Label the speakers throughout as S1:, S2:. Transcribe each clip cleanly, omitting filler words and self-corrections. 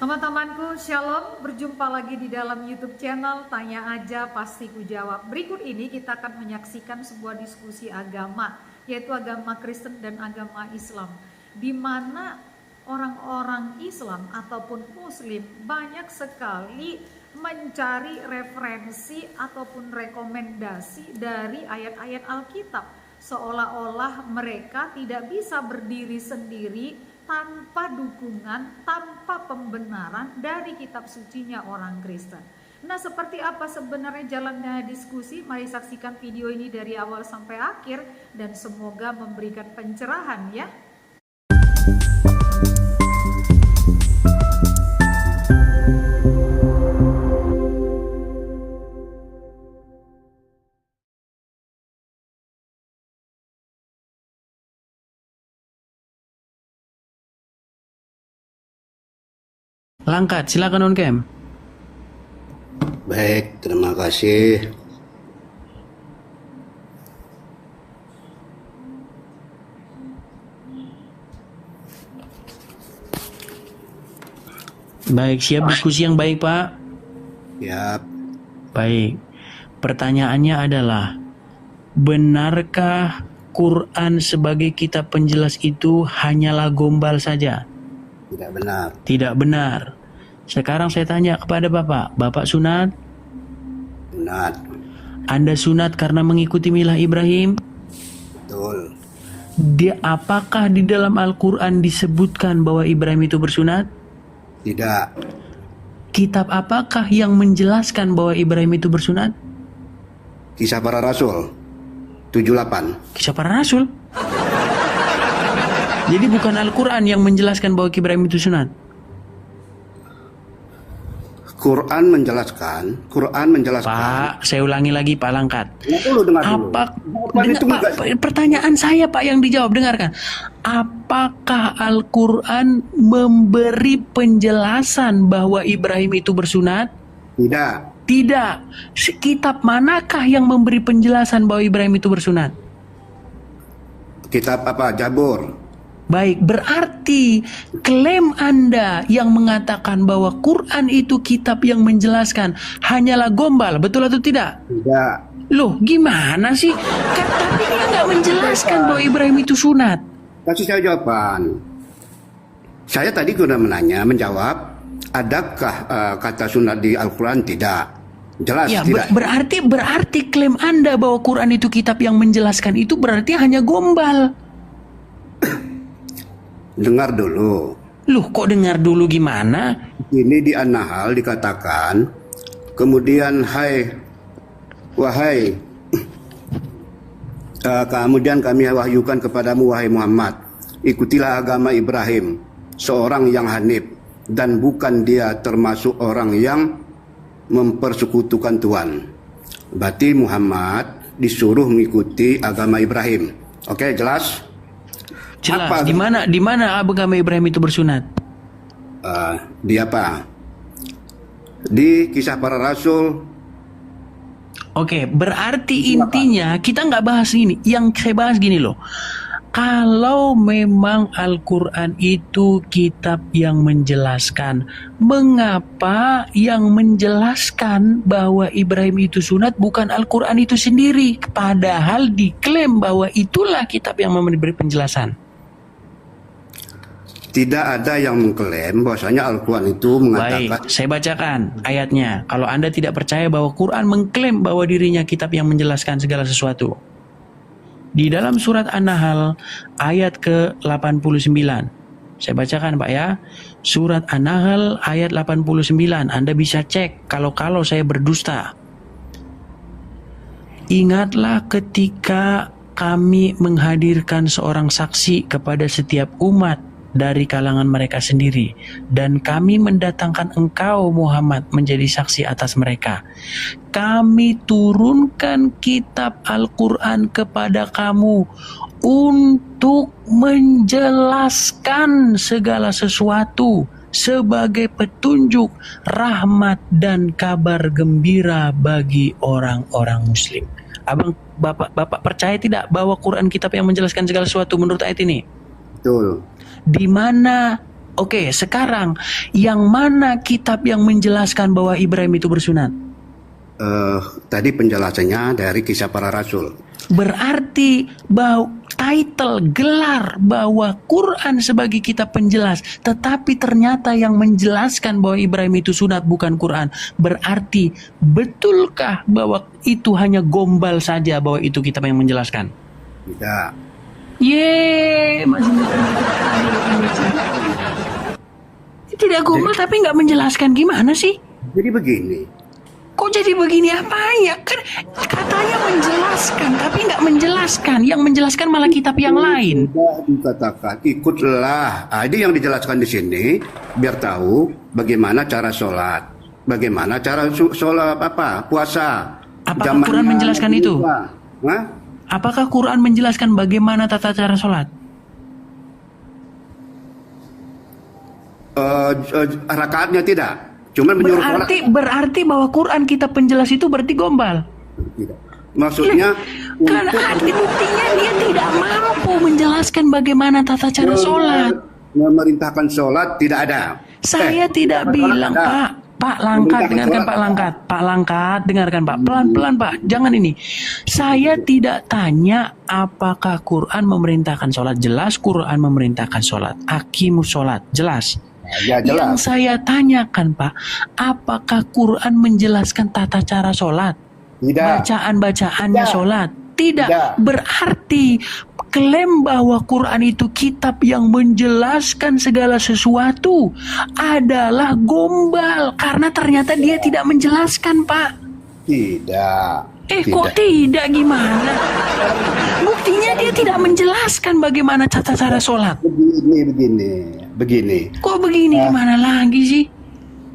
S1: Teman-temanku, Shalom, berjumpa lagi di dalam YouTube channel Tanya Aja Pasti Ku Jawab. Berikut ini kita akan menyaksikan sebuah diskusi agama, yaitu agama Kristen dan agama Islam, di mana orang-orang Islam ataupun Muslim banyak sekali mencari referensi ataupun rekomendasi dari ayat-ayat Alkitab, seolah-olah mereka tidak bisa berdiri sendiri tanpa dukungan, tanpa pembenaran dari kitab sucinya orang Kristen. Nah, seperti apa sebenarnya jalannya diskusi? Mari saksikan video ini dari awal sampai akhir dan semoga memberikan pencerahan ya.
S2: Langkat, silakan On Cam.
S3: Baik, terima kasih.
S2: Baik, siap diskusi yang baik, Pak?
S3: Siap.
S2: Baik. Pertanyaannya adalah, benarkah Quran sebagai kitab penjelas itu hanyalah gombal saja?
S3: Tidak benar.
S2: Tidak benar. Sekarang saya tanya kepada Bapak, Bapak sunat?
S3: Sunat.
S2: Anda sunat karena mengikuti milah Ibrahim?
S3: Betul.
S2: Apakah di dalam Al-Quran disebutkan bahwa Ibrahim itu bersunat?
S3: Tidak.
S2: Kitab apakah yang menjelaskan bahwa Ibrahim itu bersunat?
S3: Kisah Para Rasul 78.
S2: Kisah Para Rasul. Jadi bukan Al-Quran yang menjelaskan bahwa Ibrahim itu sunat.
S3: Quran menjelaskan.
S2: Pak, saya ulangi lagi Pak Langkat.
S3: Dengar dulu.
S2: Pertanyaan saya Pak yang dijawab, dengarkan. Apakah Al-Quran memberi penjelasan bahwa Ibrahim itu bersunat?
S3: Tidak.
S2: Tidak. Kitab manakah yang memberi penjelasan bahwa Ibrahim itu bersunat?
S3: Kitab apa? Jabur.
S2: Baik, berarti klaim Anda yang mengatakan bahwa Quran itu kitab yang menjelaskan hanyalah gombal, betul atau tidak?
S3: Tidak.
S2: Loh, gimana sih? Tapi dia nggak menjelaskan bahwa Ibrahim itu sunat.
S3: Kasih saya jawaban. Saya tadi sudah menjawab, adakah kata sunat di Al-Quran? Tidak. Jelas
S2: Ya,
S3: tidak.
S2: berarti klaim Anda bahwa Quran itu kitab yang menjelaskan itu berarti hanya gombal.
S3: Dengar dulu.
S2: Loh, kok dengar dulu gimana?
S3: Ini di An-Nahl dikatakan, kemudian kemudian kami wahyukan kepadamu wahai Muhammad, ikutilah agama Ibrahim, seorang yang hanif, dan bukan dia termasuk orang yang mempersekutukan Tuhan. Berarti Muhammad disuruh mengikuti agama Ibrahim. Oke, jelas?
S2: Jelas. Di mana agama Ibrahim itu bersunat?
S3: Di apa? Di Kisah Para Rasul.
S2: Oke, berarti intinya kita nggak bahas ini. Yang saya bahas gini loh. Kalau memang Al-Quran itu kitab yang menjelaskan, mengapa yang menjelaskan bahwa Ibrahim itu sunat bukan Al-Quran itu sendiri? Padahal diklaim bahwa itulah kitab yang memberi penjelasan.
S3: Tidak ada yang mengklaim bahwasanya Al-Quran itu mengatakan.
S2: Baik, saya bacakan ayatnya. Kalau Anda tidak percaya bahwa Quran mengklaim bahwa dirinya kitab yang menjelaskan segala sesuatu. Di dalam surat An-Nahl ayat ke-89. Saya bacakan Pak ya. Surat An-Nahl ayat 89. Anda bisa cek kalau saya berdusta. Ingatlah ketika kami menghadirkan seorang saksi kepada setiap umat dari kalangan mereka sendiri, dan kami mendatangkan engkau Muhammad menjadi saksi atas mereka. Kami turunkan kitab Al-Quran kepada kamu untuk menjelaskan segala sesuatu sebagai petunjuk, rahmat, dan kabar gembira bagi orang-orang muslim. Bapak percaya tidak bahwa Quran kitab yang menjelaskan segala sesuatu menurut ayat ini?
S3: Betul.
S2: Di mana Oke, sekarang yang mana kitab yang menjelaskan bahwa Ibrahim itu bersunat?
S3: Tadi penjelasannya dari Kisah Para Rasul.
S2: Berarti bahwa gelar bahwa Quran sebagai kitab penjelas, tetapi ternyata yang menjelaskan bahwa Ibrahim itu sunat bukan Quran. Berarti betulkah bahwa itu hanya gombal saja bahwa itu kitab yang menjelaskan?
S3: Tidak.
S2: Masih tidak gombal tapi nggak menjelaskan, gimana sih?
S3: Jadi begini.
S2: Kok jadi begini apa ya? Kan katanya menjelaskan tapi nggak menjelaskan. Yang menjelaskan malah kitab yang lain.
S3: Tidak dikatakan ikutlah. Ini yang dijelaskan di sini biar tahu bagaimana cara sholat, bagaimana cara sholat puasa.
S2: Apakah Quran menjelaskan itu? Apakah Quran menjelaskan bagaimana tata cara sholat?
S3: Rakaatnya tidak. Cuma menyuruh
S2: berarti bahwa Quran kitab penjelas itu berarti gombal.
S3: Tidak. Maksudnya
S2: karena buktinya dia tidak mampu menjelaskan bagaimana tata cara sholat.
S3: Memerintahkan sholat tidak ada.
S2: Saya tidak bilang ada. Pak Langkat, dengarkan Pak Langkat. Pak Langkat, dengarkan Pak. Pelan-pelan Pak, jangan ini. Saya tidak tanya apakah Quran memerintahkan sholat. Jelas Quran memerintahkan sholat. Aqimus sholat, jelas.
S3: Ya, jelas.
S2: Yang saya tanyakan Pak, apakah Quran menjelaskan tata cara sholat?
S3: Tidak.
S2: Bacaan-bacaannya sholat? Tidak. Berarti klaim bahwa Quran itu kitab yang menjelaskan segala sesuatu adalah gombal. Karena ternyata dia tidak menjelaskan Pak.
S3: Tidak.
S2: Kok tidak, gimana? Buktinya dia tidak menjelaskan bagaimana tata cara sholat.
S3: Begini.
S2: Kok begini, gimana lagi sih?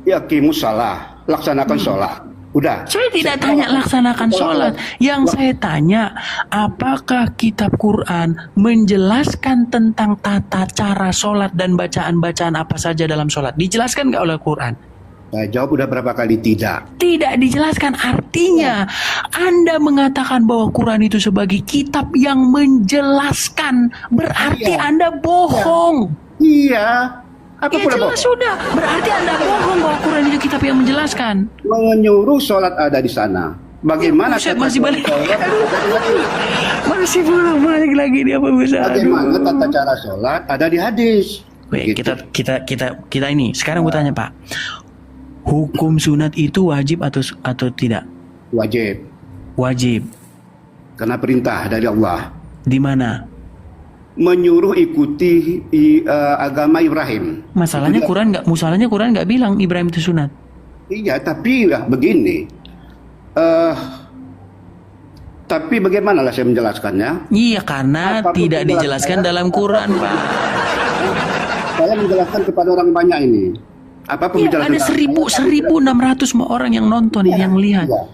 S3: Ya, salah, laksanakan sholat. Udah.
S2: Saya tidak tanya laksanakan sholat. Yang saya tanya, apakah kitab Quran menjelaskan tentang tata cara sholat dan bacaan-bacaan apa saja dalam sholat? Dijelaskan nggak oleh Quran?
S3: Saya jawab udah berapa kali tidak.
S2: Tidak dijelaskan. Artinya Anda mengatakan bahwa Quran itu sebagai kitab yang menjelaskan. Berarti Anda bohong.
S3: Iya.
S2: Ya jelas sudah. Berarti Anda bohong bahwa Quran itu kitab yang menjelaskan.
S3: Menyuruh sholat ada di sana. Bagaimana?
S2: Masih balik. Masih balik lagi dia Pak Ustaz.
S3: Bagaimana tata cara sholat ada di hadis.
S2: Baik, kita ini. Sekarang gue tanya Pak. Hukum sunat itu wajib atau tidak?
S3: Wajib. Karena perintah dari Allah.
S2: Di mana?
S3: Menyuruh ikuti agama Ibrahim.
S2: Masalahnya Quran nggak bilang Ibrahim itu sunat.
S3: Iya, tapi begini. Tapi bagaimana lah saya menjelaskannya?
S2: Iya, karena tidak dijelaskan dalam Quran, Pak.
S3: Saya menjelaskan kepada orang banyak ini. Apapun
S2: ada 1.600 orang yang nonton, yang lihat.
S3: Ya.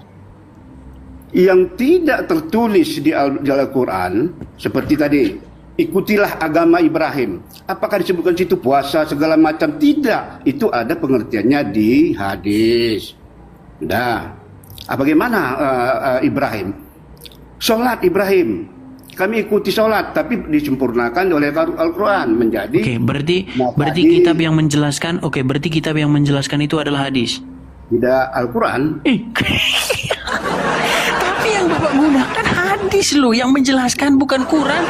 S3: Yang tidak tertulis di Al-Quran seperti tadi, ikutilah agama Ibrahim. Apakah disebutkan situ puasa segala macam? Tidak. Itu ada pengertiannya di hadis. Nah, bagaimana Ibrahim? Sholat Ibrahim. Kami ikuti sholat, tapi disempurnakan oleh Al-Quran menjadi.
S2: Oke, berarti kitab yang menjelaskan. Oke, berarti kitab yang menjelaskan itu adalah hadis.
S3: Tidak Al-Quran.
S2: Tapi yang Bapak gunakan hadis loh, yang menjelaskan bukan Quran.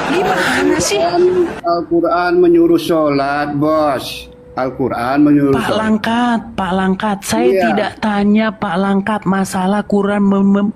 S2: Gimana sih?
S3: Al-Quran menyuruh sholat, bos. Al-Quran menyuruh
S2: Pak Langkat, saya tidak tanya Pak Langkat masalah Quran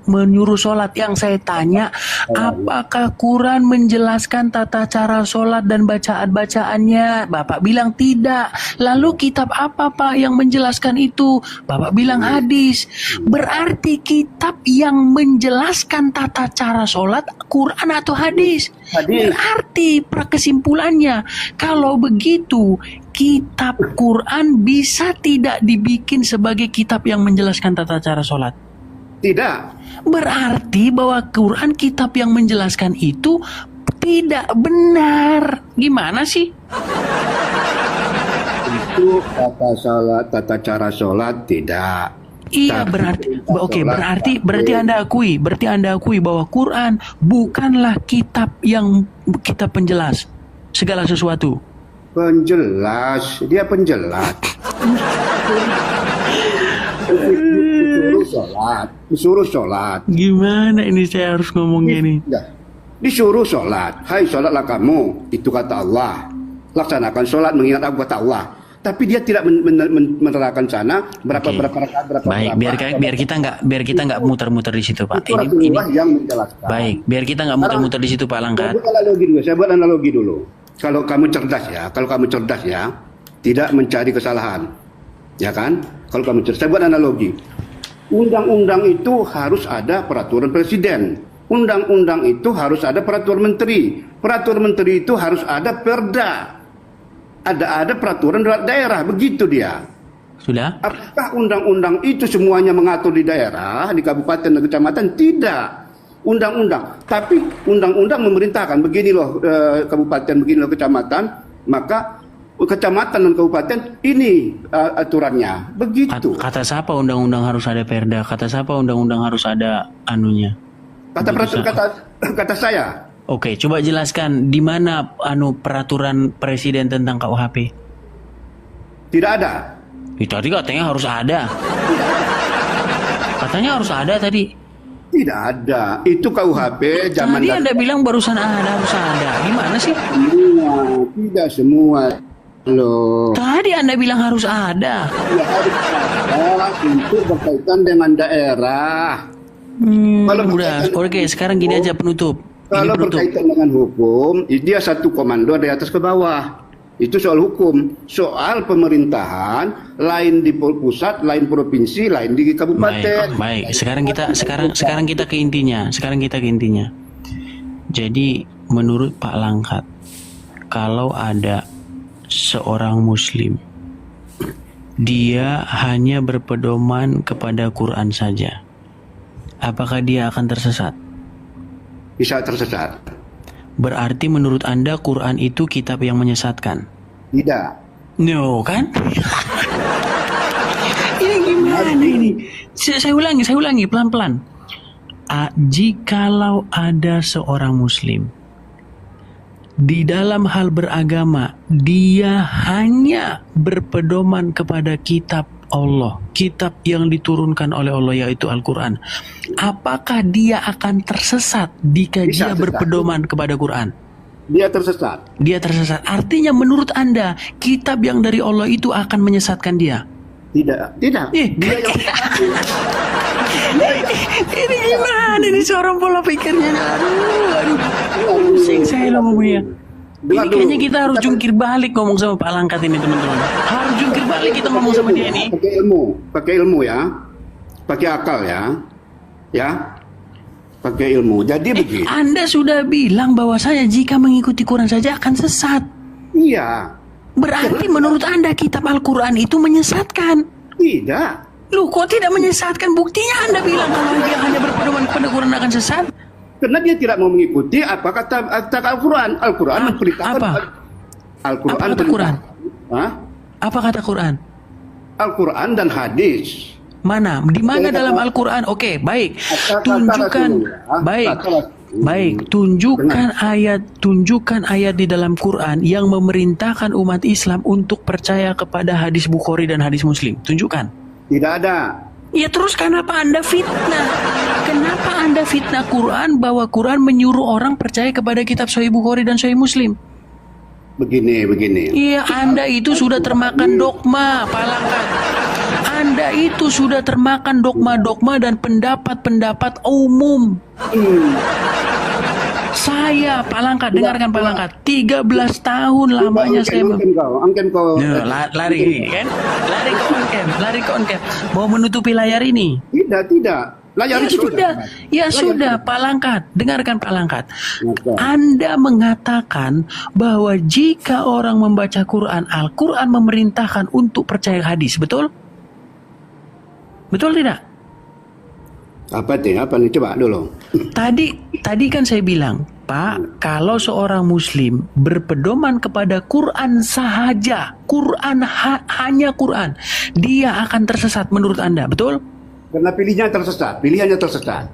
S2: menyuruh sholat. Yang saya tanya, apakah Quran menjelaskan tata cara sholat dan bacaan-bacaannya? Bapak bilang tidak. Lalu kitab apa Pak yang menjelaskan itu? Bapak bilang hadis. Berarti kitab yang menjelaskan tata cara sholat Quran atau hadis? Berarti kesimpulannya, kalau begitu kitab Quran bisa tidak dibikin sebagai kitab yang menjelaskan tata cara sholat?
S3: Tidak.
S2: Berarti bahwa Quran kitab yang menjelaskan itu tidak benar. Gimana sih?
S3: Itu tata cara sholat tidak.
S2: Iya, berarti Anda akui bahwa Quran bukanlah kitab penjelas segala sesuatu.
S3: Penjelas, dia penjelas. Disuruh sholat.
S2: Gimana ini saya harus ngomongnya nih?
S3: Disuruh sholat. Hai, sholatlah kamu. Itu kata Allah. Laksanakan sholat mengingat aku kata Allah. Tapi dia tidak menerangkan sana berapa rakaat.
S2: Baik, biar kita nggak muter-muter di situ, Pak.
S3: Itu Rasulullah yang menjelaskan.
S2: Baik, biar kita nggak muter-muter di situ, Pak Langkat.
S3: Saya buat analogi dulu. Kalau kamu cerdas ya, tidak mencari kesalahan, ya kan? Kalau kamu cerdas, saya buat analogi. Undang-undang itu harus ada peraturan presiden. Undang-undang itu harus ada peraturan menteri. Peraturan menteri itu harus ada perda. Ada peraturan daerah, begitu dia.
S2: Sudah?
S3: Apakah undang-undang itu semuanya mengatur di daerah, di kabupaten dan kecamatan? Tidak. Undang-undang, tapi undang-undang memerintahkan begini loh kabupaten, begini loh kecamatan, maka kecamatan dan kabupaten ini aturannya, begitu.
S2: Kata siapa undang-undang harus ada perda? Kata siapa undang-undang harus ada anunya?
S3: Kata saya.
S2: Oke, coba jelaskan di mana peraturan presiden tentang KUHP?
S3: Tidak ada.
S2: Tadi katanya harus ada. Katanya harus ada tadi.
S3: Tidak ada. Itu KUHP zaman
S2: tadi Anda bilang barusan harus ada. Gimana sih?
S3: Tidak semua. Loh.
S2: Tadi Anda bilang harus ada.
S3: Ya, harus ada untuk berkaitan dengan daerah.
S2: Kalau udah, oke. Sekarang gini aja penutup.
S3: Kalau berkaitan dengan hukum, dia satu komando dari atas ke bawah. Itu soal hukum. Soal pemerintahan, lain di pusat, lain provinsi, lain di kabupaten.
S2: Baik. Sekarang kita ke intinya. Jadi menurut Pak Langkat, kalau ada seorang Muslim, dia hanya berpedoman kepada Quran saja, apakah dia akan tersesat?
S3: Bisa tersesat.
S2: Berarti menurut Anda Quran itu kitab yang menyesatkan?
S3: Tidak.
S2: No, kan? Ini gimana ini? Saya ulangi pelan-pelan. Jikalau ada seorang Muslim di dalam hal beragama, dia hanya berpedoman kepada kitab Allah, kitab yang diturunkan oleh Allah yaitu Al-Quran, apakah dia akan tersesat jika dia berpedoman kepada Quran?
S3: Dia tersesat.
S2: Artinya menurut Anda kitab yang dari Allah itu akan menyesatkan dia?
S3: Tidak.
S2: Ini gimana ini seorang pola pikirnya? Aduh, pusing saya loh ngomongnya. Ini kayaknya kita harus jungkir balik ngomong sama Pak Langkat ini, teman-teman. Harus jungkir balik kita ngomong sama dia ini.
S3: Pakai ilmu ya, pakai akal ya, pakai ilmu. Jadi begini.
S2: Anda sudah bilang bahwa saya jika mengikuti Quran saja akan sesat.
S3: Iya.
S2: Berarti menurut Anda kitab Al-Quran itu menyesatkan?
S3: Tidak.
S2: Loh, kok tidak menyesatkan? Buktinya Anda bilang kalau dia hanya berpedoman kepada Quran akan sesat.
S3: Karena dia tidak mau mengikuti apa kata Al-Quran. Al-Quran memperintahkan.
S2: Apa kata Quran? Apa kata Quran?
S3: Al-Quran dan hadis.
S2: Mana? Di mana dalam Al-Quran? Oke, baik. Tunjukkan. Baik. Tunjukkan ayat di dalam Quran yang memerintahkan umat Islam untuk percaya kepada hadis Bukhari dan hadis Muslim. Tunjukkan.
S3: Tidak ada.
S2: Ya terus kenapa Anda fitnah? Kenapa Anda fitnah Quran bahwa Quran menyuruh orang percaya kepada kitab Sahih Bukhari dan Sahih Muslim?
S3: Begini.
S2: Iya, Anda itu sudah termakan dogma, Pak Langkat. Anda itu sudah termakan dogma-dogma dan pendapat-pendapat umum. Saya, Pak Langkat, dengarkan Pak Langkat. 13 tahun lamanya saya
S3: angken kau.
S2: Lari kan? Lari ke on cam. Mau menutupi layar ini?
S3: Tidak. Layar sudah.
S2: Ya sudah, Pak Langkat. Dengarkan Pak Langkat. Anda mengatakan bahwa jika orang membaca Quran, Al-Quran memerintahkan untuk percaya hadis, betul? Betul tidak?
S3: Apa nih? Coba dulu.
S2: Tadi kan saya bilang, Pak, kalau seorang Muslim berpedoman kepada Quran sahaja, hanya Quran, dia akan tersesat menurut Anda, betul?
S3: Karena pilihannya tersesat.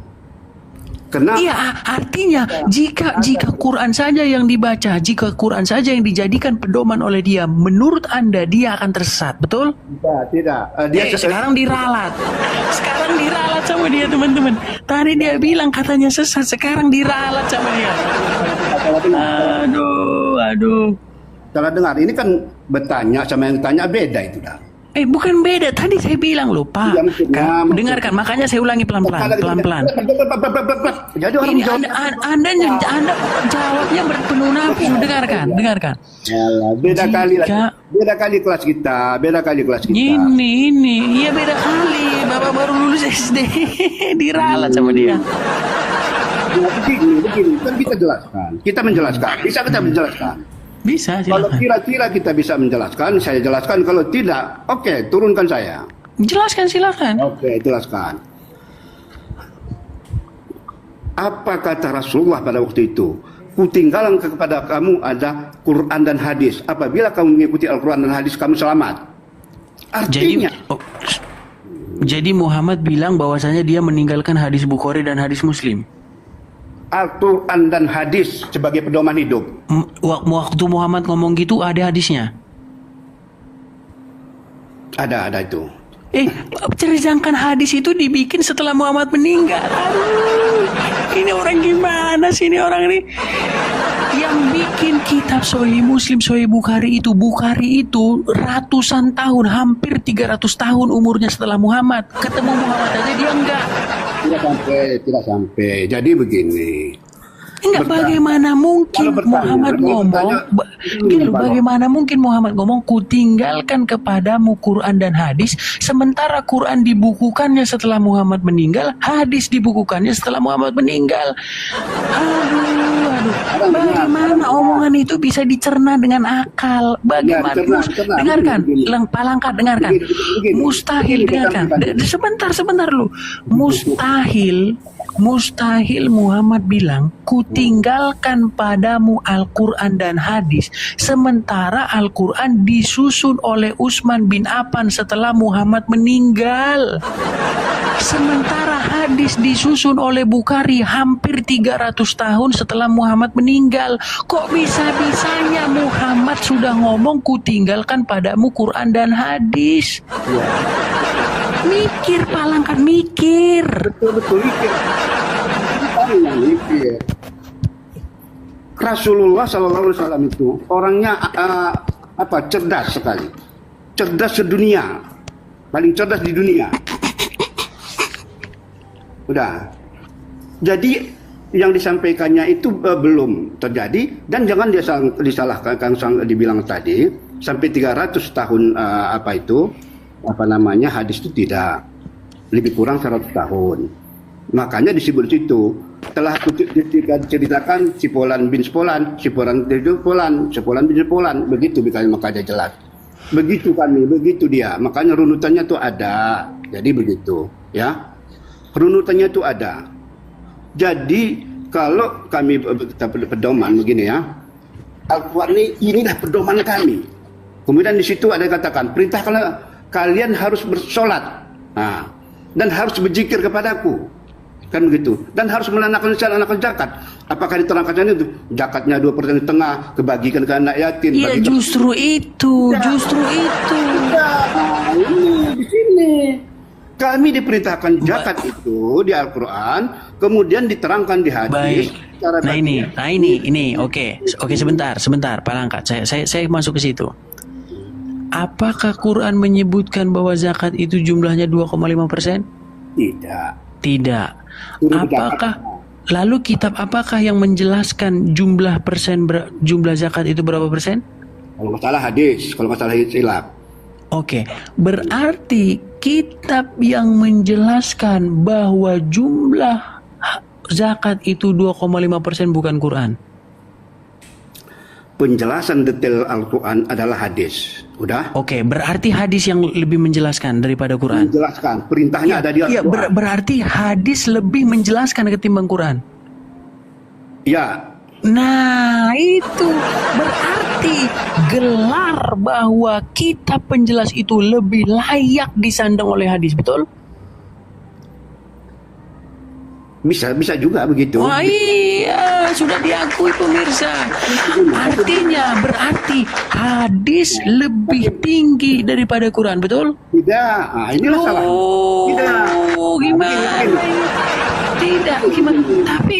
S3: Kenapa?
S2: Iya, artinya jika Quran saja yang dibaca, jika Quran saja yang dijadikan pedoman oleh dia, menurut Anda dia akan tersesat, betul?
S3: Tidak. Dia
S2: Sekarang diralat. Sekarang diralat sama dia, teman-teman. Tadi dia bilang katanya sesat, sekarang diralat sama dia. Aduh.
S3: Salah dengar. Ini kan bertanya sama yang tanya beda itu dah.
S2: Bukan beda. Tadi saya bilang loh, Pak. Dengarkan, makanya saya ulangi pelan-pelan.
S3: Jadi orang
S2: ini Anda jawabnya berpenuh nafsu. Dengarkan.
S3: Beda kali kelas kita.
S2: Ini, iya beda kali. Bapak baru lulus SD, diralat sama dia.
S3: Begini, kan kita menjelaskan. Bisa kita menjelaskan.
S2: Bisa, silakan.
S3: Kalau kira-kira kita bisa menjelaskan, saya jelaskan. Kalau tidak, oke, turunkan saya.
S2: Jelaskan, silakan.
S3: Oke, jelaskan. Apa kata Rasulullah pada waktu itu? Kutinggalkan kepada kamu ada Quran dan hadis. Apabila kamu mengikuti Al-Quran dan hadis, kamu selamat. Artinya.
S2: Jadi Muhammad bilang bahwasanya dia meninggalkan hadis Bukhari dan hadis Muslim.
S3: Al-Quran dan hadis sebagai pedoman hidup.
S2: Waktu Muhammad ngomong gitu ada hadisnya?
S3: Ada itu.
S2: Sedangkan hadis itu dibikin setelah Muhammad meninggal. Aduh, ini orang gimana sih ini orang ini? Yang bikin kitab Sahih Muslim, Sahih Bukhari itu ratusan tahun, hampir 300 tahun umurnya setelah Muhammad. Ketemu Muhammad aja dia enggak.
S3: Tidak sampai. Jadi begini.
S2: Bagaimana mungkin Muhammad ngomong bagaimana mungkin Muhammad ngomong kutinggalkan kepadamu Quran dan hadis, sementara Quran dibukukannya setelah Muhammad meninggal, hadis dibukukannya setelah Muhammad meninggal. Aduh. Bagaimana omongan itu bisa dicerna dengan akal? Bagaimana? Dengarkan, Palangkat dengarkan. Mustahil, dengarkan. Sebentar lu. Mustahil Muhammad bilang kutinggalkan padamu Al-Quran dan hadis, sementara Al-Quran disusun oleh Utsman bin Affan setelah Muhammad meninggal, sementara hadis disusun oleh Bukhari hampir 300 tahun setelah Muhammad meninggal. Kok bisa-bisanya Muhammad sudah ngomong kutinggalkan padamu Quran dan hadis? Mikir, Palangkat, mikir.
S3: Betul mikir. Rasulullah SAW itu orangnya cerdas sekali, cerdas sedunia, paling cerdas di dunia. Udah. Jadi yang disampaikannya itu belum terjadi, dan jangan disalahkan dibilang tadi sampai 300 tahun hadis itu tidak, lebih kurang 100 tahun. Makanya disebut situ telah diceritakan Sipolan bin Spolan, begitu makanya jelas. Begitu dia. Makanya runutannya tuh ada. Jadi begitu, ya. Runutannya tuh ada. Jadi kalau kami pedoman begini ya, Al-Quran inilah pedoman kami. Kemudian di situ ada katakan perintah kalian harus bersolat, dan harus berzikir kepadaku. Kan begitu, dan harus menanamkan zakat. Apakah diterangkan itu zakatnya 2% setengah kebagikan ke anak yatim?
S2: Iya, justru itu.
S3: Ini di sini kami diperintahkan zakat itu di Al-Quran, kemudian diterangkan di hadis. Ini oke, sebentar, Palangkat. Saya masuk ke situ. Apakah Quran menyebutkan bahwa zakat itu jumlahnya 2,5%? Tidak. Apakah lalu kitab apakah yang menjelaskan jumlah zakat itu berapa persen? Kalau masalah hadis, kalau masalah hilaf.
S2: Oke, berarti kitab yang menjelaskan bahwa jumlah zakat itu 2,5% bukan Quran.
S3: Penjelasan detail Al-Quran adalah hadis. Udah?
S2: Oke, berarti hadis yang lebih menjelaskan daripada Quran.
S3: Menjelaskan, perintahnya ada di Al-Quran.
S2: Iya, berarti hadis lebih menjelaskan ketimbang Quran.
S3: Ya.
S2: Nah, itu berarti gelar bahwa kitab penjelas itu lebih layak disandang oleh hadis, betul?
S3: Bisa juga begitu.
S2: Wah iya, sudah diakui pemirsa. Artinya berarti hadis lebih tinggi daripada Quran, betul?
S3: Tidak. Nah, inilah salah. Tidak.
S2: Oh, gimana?
S3: Begini.
S2: Tidak, gimana?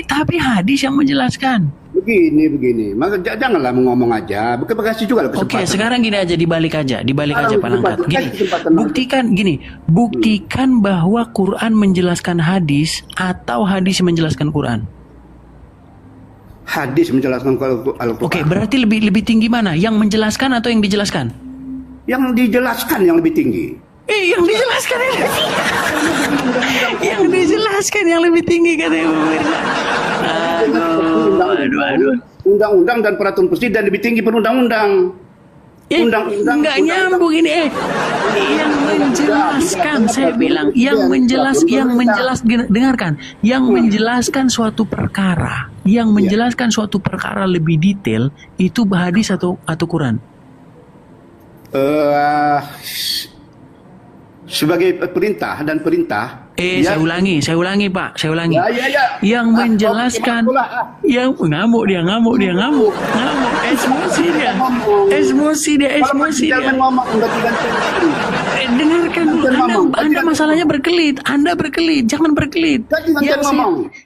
S2: Tapi hadis yang menjelaskan.
S3: Begini. Maka janganlah ngomong aja. Bekasih juga loh
S2: Oke,
S3: kesempatan.
S2: sekarang gini aja, dibalik aja Pak Langkat. Gini,
S3: Kesempatan.
S2: buktikan bahwa Quran menjelaskan hadis atau hadis menjelaskan Quran.
S3: Hadis menjelaskan Al-Quran.
S2: Oke, berarti lebih tinggi mana? Yang menjelaskan atau yang dijelaskan?
S3: Yang dijelaskan yang lebih tinggi.
S2: Yang dijelaskan yang lebih tinggi. Yang dijelaskan yang lebih tinggi katanya pemirsa. Aduh.
S3: Undang-undang dan peraturan presiden lebih tinggi perundang-undang. Undang-undang.
S2: Nggak nyambung ini. Yang menjelaskan, saya bilang yang dengarkan, yang menjelaskan suatu perkara, lebih detail itu hadis atau Quran.
S3: Sebagai perintah.
S2: Saya ulangi Pak,
S3: Ya.
S2: yang menjelaskan, yang ngamuk dia. Emosi dia. Dengarkan dulu, Anda masalahnya berkelit, jangan berkelit.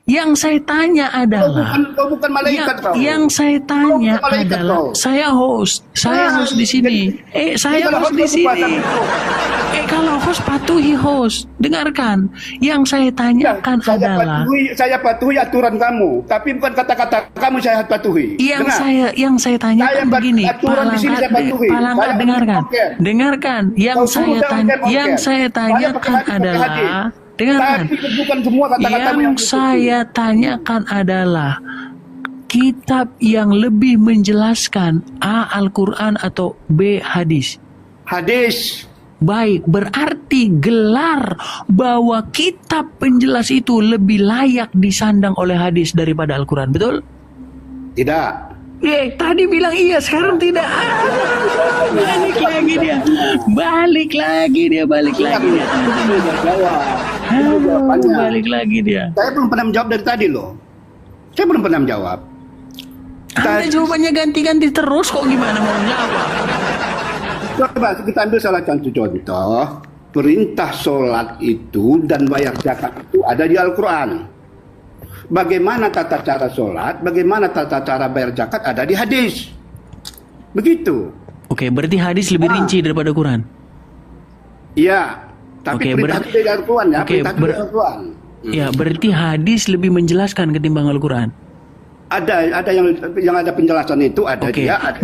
S2: Yang saya tanya adalah,
S3: Kau bukan malaikat kau.
S2: yang saya tanya adalah, saya host di sini. Saya host di sini. Kalau host patuhi host, dengarkan. Yang saya tanyakan adalah,
S3: saya patuhi aturan kamu, tapi bukan kata-kata kamu saya patuhi.
S2: Yang saya tanyakan begini, Pak Langkat, dengarkan. Yang saya tanyakan adalah, dengarkan. Yang saya tanyakan adalah kitab yang lebih menjelaskan A. Al-Quran atau B. hadis.
S3: Hadis.
S2: Baik, berarti gelar bahwa kitab penjelas itu lebih layak disandang oleh hadis daripada Al-Quran, betul?
S3: Tidak.
S2: Tadi bilang iya, sekarang tidak. Balik lagi dia. Balik lagi dia.
S3: Saya belum pernah menjawab dari tadi loh. Saya belum pernah menjawab.
S2: Anda jawabannya ganti-ganti terus kok, gimana mau jawab?
S3: Coba kita ambil salah contoh. Perintah sholat itu dan bayar zakat itu ada di Al-Quran. Bagaimana tata cara sholat, bagaimana tata cara bayar zakat ada di hadis. Begitu.
S2: Oke, berarti hadis lebih rinci daripada Quran.
S3: Iya, tapi perintah dari Al-Quran ya. Al-Quran.
S2: Ya, berarti hadis lebih menjelaskan ketimbang Al-Quran.
S3: Ada yang ada penjelasan itu ada dia. Ada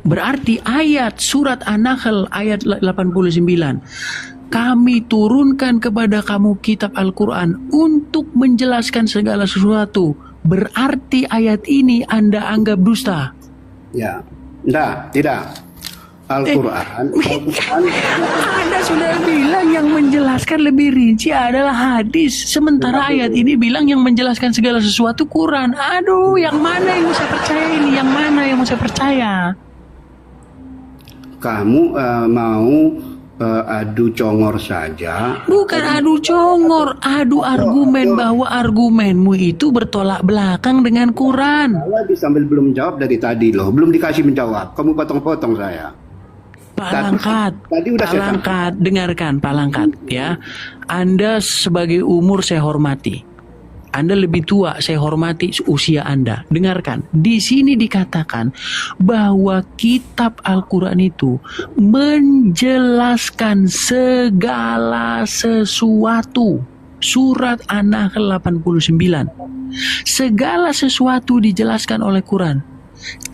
S2: berarti ayat surat An-Nahl ayat 89. Kami turunkan kepada kamu kitab Al-Quran untuk menjelaskan segala sesuatu. Berarti ayat ini Anda anggap dusta.
S3: Ya, tidak. Al-Quran.
S2: Anda sudah bilang yang menjelaskan lebih rinci adalah hadis. Sementara ayat ini bilang yang menjelaskan segala sesuatu Quran. Aduh, yang mana yang mau saya percaya ini? Yang mana yang mau saya percaya?
S3: Kamu mau adu congor saja?
S2: Bukan adu congor, adu argumen bahwa argumenmu itu bertolak belakang dengan Quran.
S3: Saya sambil belum jawab dari tadi loh, belum dikasih menjawab. Kamu potong-potong saya.
S2: Pak Langkat, dengarkan Pak Langkat ya. Anda sebagai umur saya hormati. Anda lebih tua, saya hormati usia Anda. Dengarkan, di sini dikatakan bahwa kitab Al-Quran itu menjelaskan segala sesuatu. Surat An-Nahl 89. Segala sesuatu dijelaskan oleh Quran.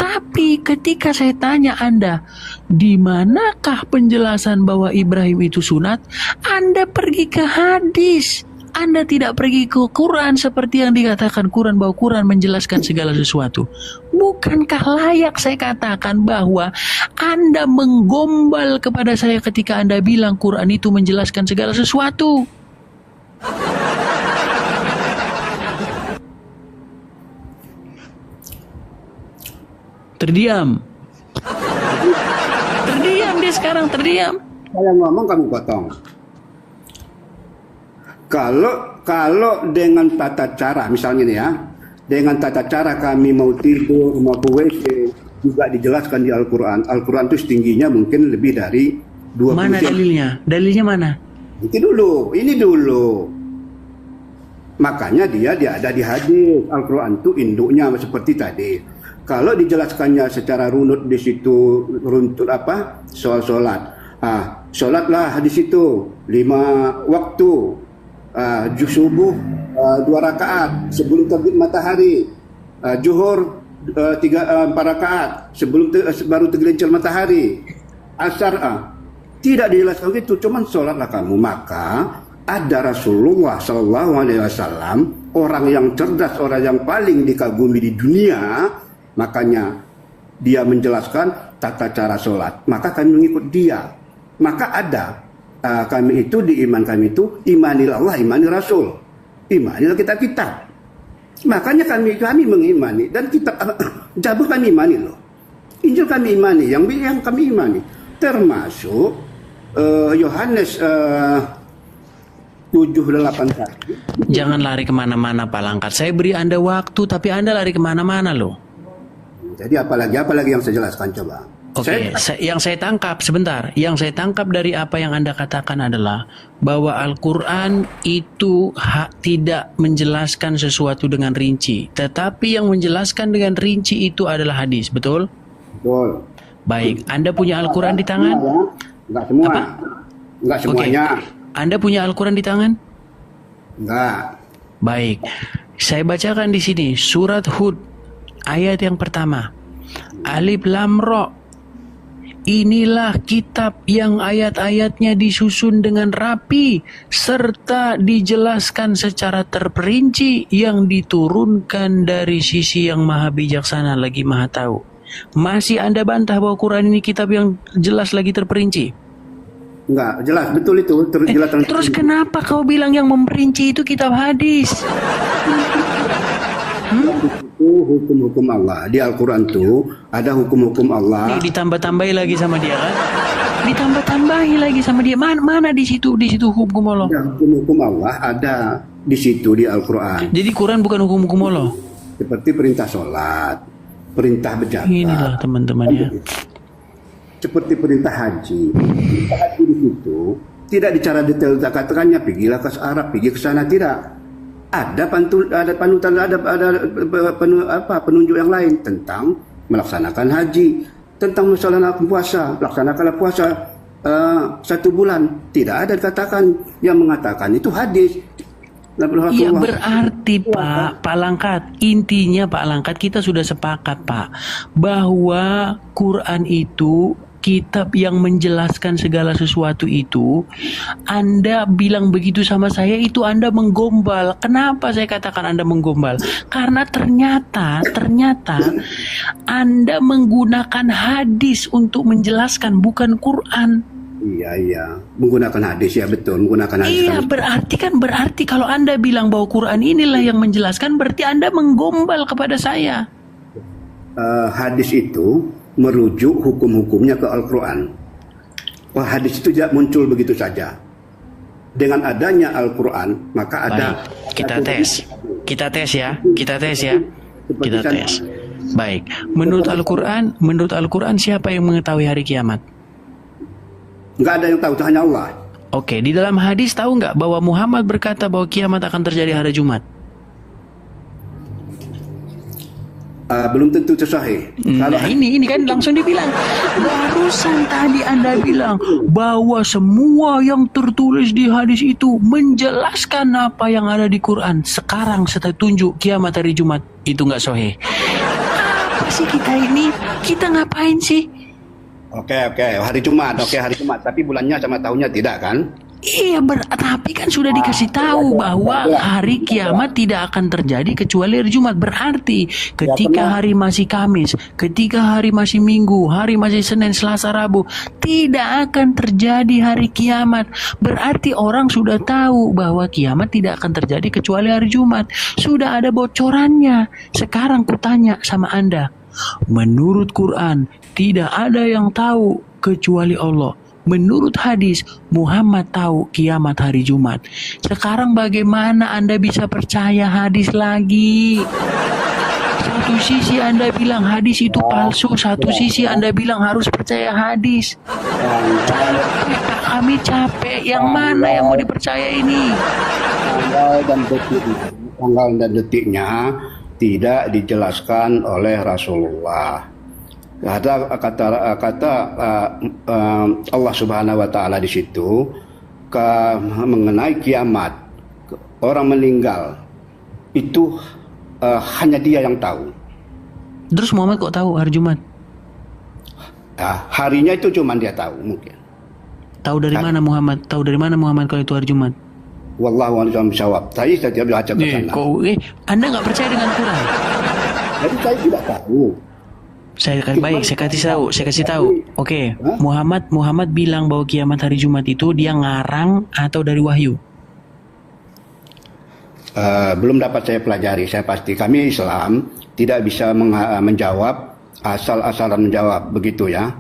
S2: Tapi ketika saya tanya Anda, di manakah penjelasan bahwa Ibrahim itu sunat? Anda pergi ke hadis. Anda tidak pergi ke Quran seperti yang dikatakan Quran bahwa Quran menjelaskan segala sesuatu. Bukankah layak saya katakan bahwa Anda menggombal kepada saya ketika Anda bilang Quran itu menjelaskan segala sesuatu? Terdiam dia sekarang, terdiam.
S3: Saya ngomong kamu potong. Kalau dengan tata cara, misalnya nih ya, dengan tata cara kami mau tidur, mau ke WC, juga dijelaskan di Al-Quran. Al-Quran itu setingginya mungkin lebih dari 20
S2: Mana dalilnya? Dalilnya mana?
S3: Ini dulu. Makanya dia ada di hadis. Al-Quran itu induknya seperti tadi. Kalau dijelaskannya secara runut di situ, runtut apa? Soal sholat. Sholatlah di situ 5 waktu. Subuh 2 rakaat sebelum terbit matahari, zuhur 4 rakaat sebelum baru tergelincir matahari, asar tidak dijelaskan gitu, cuman sholatlah kamu. Maka ada Rasulullah Shallallahu Alaihi Wasallam, orang yang cerdas, orang yang paling dikagumi di dunia, makanya dia menjelaskan tata cara sholat, maka kami mengikut dia. Maka ada kami itu di iman kami itu imanilah Allah, imani Rasul, imanilah kitab. Makanya kami mengimani, dan kitab Zabur kami imani loh, Injil kami imani, yang kami imani termasuk Yohanes 7:8.
S2: Jangan lari kemana-mana Pak Langkat. Saya beri Anda waktu, tapi Anda lari kemana-mana loh.
S3: Jadi apalagi yang saya jelaskan coba.
S2: Oke, yang saya tangkap sebentar. Yang saya tangkap dari apa yang Anda katakan adalah bahwa Al-Quran itu tidak menjelaskan sesuatu dengan rinci, tetapi yang menjelaskan dengan rinci itu adalah hadis, betul?
S3: Betul.
S2: Baik, Anda punya Al-Quran di tangan?
S3: Enggak semua.
S2: Apa?
S3: Enggak semuanya.
S2: Anda punya Al-Quran di tangan?
S3: Enggak.
S2: Baik, saya bacakan di sini surat Hud ayat yang pertama. Alif Lam Ra. Inilah kitab yang ayat-ayatnya disusun dengan rapi serta dijelaskan secara terperinci yang diturunkan dari sisi yang maha bijaksana lagi maha tahu. Masih Anda bantah bahwa Quran ini kitab yang jelas lagi terperinci?
S3: Enggak, jelas, betul itu.
S2: Terus kenapa kau bilang yang memperinci itu kitab hadis?
S3: Itu hukum-hukum Allah. Di Al-Quran itu ada hukum-hukum Allah.
S2: Ini ditambah-tambahi lagi sama dia kan? Ditambah-tambahi lagi sama dia. Mana di situ hukum Allah?
S3: Ya, hukum-hukum Allah ada di situ di Al-Quran.
S2: Jadi Quran bukan hukum-hukum Allah.
S3: Seperti perintah sholat, perintah berzakat.
S2: Inilah teman-teman ya.
S3: Seperti perintah haji. Perintah haji di situ tidak bicara detail katakannya pergilah ke Arab, pergi ke sana, tidak. Ada panutan, ada penunjuk yang lain tentang melaksanakan haji, tentang melaksanakan puasa, laksanakanlah puasa 1 bulan. Tidak ada dikatakan yang mengatakan itu hadis.
S2: Iya berarti Pak Langkat, intinya Pak Langkat kita sudah sepakat Pak bahwa Quran itu kitab yang menjelaskan segala sesuatu itu. Anda bilang begitu sama saya, itu Anda menggombal. Kenapa saya katakan Anda menggombal? Karena ternyata Anda menggunakan hadis untuk menjelaskan, bukan Quran.
S3: Iya, menggunakan hadis, ya betul, menggunakan hadis.
S2: Iya, berarti kalau Anda bilang bahwa Quran inilah yang menjelaskan, berarti Anda menggombal kepada saya.
S3: Hadis itu merujuk hukum-hukumnya ke Al-Quran. Hadis itu tidak muncul begitu saja. Dengan adanya Al-Quran, maka ada.
S2: Baik, kita tes ya. Baik, menurut Al-Quran siapa yang mengetahui hari kiamat?
S3: Nggak ada yang tahu, hanya Allah.
S2: Oke, di dalam hadis tahu nggak bahwa Muhammad berkata bahwa kiamat akan terjadi hari Jumat?
S3: Belum tentu sahih.
S2: Nah ini kan langsung dibilang. Barusan tadi Anda bilang bahwa semua yang tertulis di hadis itu menjelaskan apa yang ada di Quran. Sekarang saya tunjuk kiamat hari Jumat itu nggak sahih. Apa sih kita ngapain sih?
S3: Oke, hari Jumat, tapi bulannya sama tahunnya tidak kan?
S2: Iya, tapi kan sudah dikasih tahu bahwa hari kiamat tidak akan terjadi kecuali hari Jumat. Berarti ketika hari masih Kamis, ketika hari masih Minggu, hari masih Senin, Selasa, Rabu, tidak akan terjadi hari kiamat. Berarti orang sudah tahu bahwa kiamat tidak akan terjadi kecuali hari Jumat. Sudah ada bocorannya. Sekarang kutanya sama Anda, menurut Quran tidak ada yang tahu kecuali Allah. Menurut hadis, Muhammad tahu kiamat hari Jumat. Sekarang bagaimana Anda bisa percaya hadis lagi? Satu sisi Anda bilang hadis itu palsu, satu sisi Anda bilang harus percaya hadis. Capek, kami capek. Yang mana yang mau dipercaya ini?
S3: Tanggal dan detiknya tidak dijelaskan oleh Rasulullah. Kata Allah Subhanahu wa taala di situ mengenai kiamat, orang meninggal itu hanya dia yang tahu.
S2: Terus Muhammad kok tahu hari Jumat?
S3: Harinya itu cuma dia tahu mungkin.
S2: Tahu dari mana Muhammad? Tahu dari mana Muhammad kalau itu hari Jumat?
S3: Wallahu a'lam bishawab. Saya tidak baca ke sana.
S2: Anda nggak percaya dengan Quran?
S3: Jadi saya tidak tahu.
S2: Saya kasih tahu. Oke. Muhammad bilang bahwa kiamat hari Jumat itu dia ngarang atau dari wahyu?
S3: Belum dapat saya pelajari. Saya pasti kami Islam tidak bisa menjawab asal-asalan menjawab, begitu ya.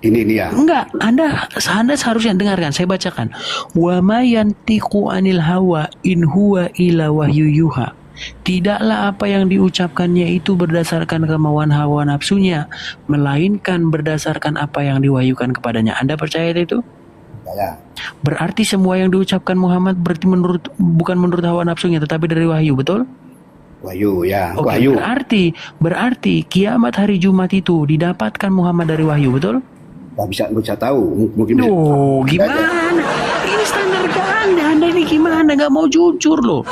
S3: Ini dia.
S2: Enggak, Anda seharusnya dengarkan. Saya bacakan. Wa ma yantiqu anil hawa in huwa illa wahyu yuha. Tidaklah apa yang diucapkannya itu berdasarkan kemauan hawa nafsunya, melainkan berdasarkan apa yang diwahyukan kepadanya. Anda percaya itu?
S3: Ya.
S2: Berarti semua yang diucapkan Muhammad berarti bukan menurut hawa nafsunya, tetapi dari wahyu, betul?
S3: Wahyu, ya.
S2: Oke,
S3: Wahyu.
S2: Berarti kiamat hari Jumat itu didapatkan Muhammad dari wahyu, betul?
S3: Nggak bisa tahu. Mungkin
S2: gimana? Ini standar Anda ini gimana? Nggak mau jujur loh.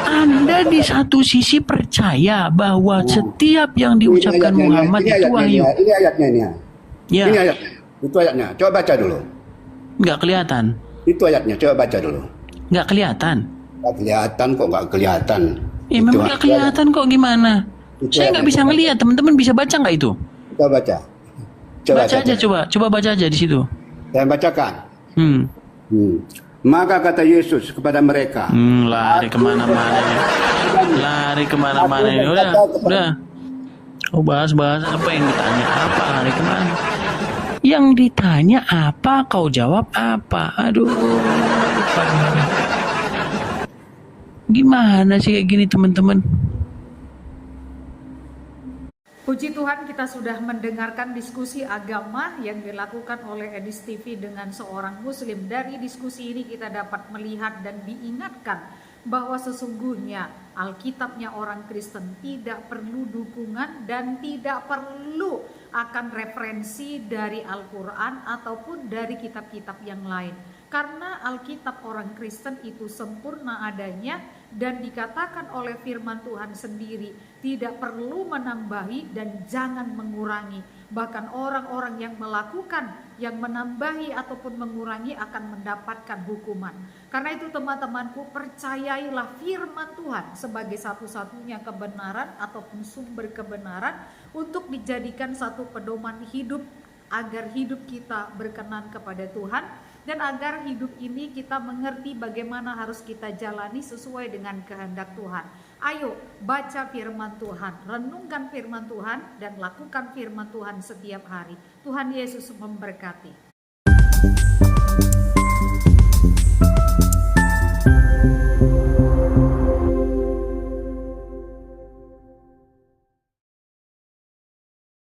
S2: Anda di satu sisi percaya bahwa setiap yang diucapkan Muhammad itu wahyu.
S3: Ini ayatnya ini ya.
S2: Ya.
S3: Ini ayatnya. Itu ayatnya. Coba baca dulu.
S2: Nggak kelihatan.
S3: Itu ayatnya. Coba baca dulu.
S2: Nggak kelihatan.
S3: Nggak kelihatan kok, nggak kelihatan.
S2: Memang nggak kelihatan kok, gimana? Saya nggak bisa ngelihat. Teman-teman bisa baca nggak itu?
S3: Coba baca.
S2: Coba baca aja di situ.
S3: Saya bacakan. Maka kata Yesus kepada mereka.
S2: Lari kemana-mana ini. Udah. Oh, bahas apa yang ditanya? Apa lari kemana? Yang ditanya apa, kau jawab apa? Aduh. Gimana sih kayak gini, teman-teman?
S1: Puji Tuhan, kita sudah mendengarkan diskusi agama yang dilakukan oleh Edis TV dengan seorang muslim. Dari diskusi ini kita dapat melihat dan diingatkan bahwa sesungguhnya Alkitabnya orang Kristen tidak perlu dukungan dan tidak perlu akan referensi dari Al-Quran ataupun dari kitab-kitab yang lain. Karena Alkitab orang Kristen itu sempurna adanya dan dikatakan oleh firman Tuhan sendiri, tidak perlu menambahi dan jangan mengurangi. Bahkan orang-orang yang melakukan, yang menambahi ataupun mengurangi akan mendapatkan hukuman. Karena itu teman-temanku, percayailah firman Tuhan sebagai satu-satunya kebenaran ataupun sumber kebenaran untuk dijadikan satu pedoman hidup agar hidup kita berkenan kepada Tuhan. Dan agar hidup ini kita mengerti bagaimana harus kita jalani sesuai dengan kehendak Tuhan. Ayo baca firman Tuhan, renungkan firman Tuhan dan lakukan firman Tuhan setiap hari. Tuhan Yesus memberkati.